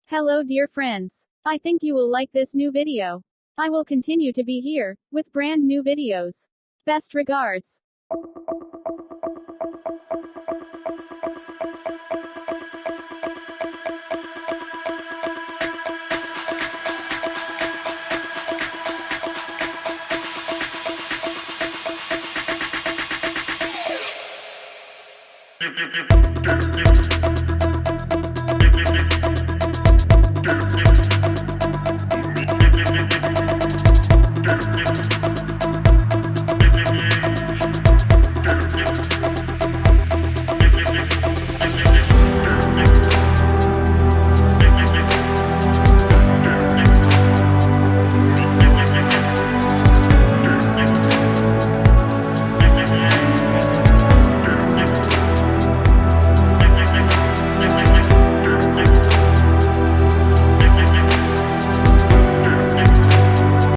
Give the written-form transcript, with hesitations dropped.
Hello dear friends. I think you will like this new video. I will continue to be here, with brand new videos. Best regards. You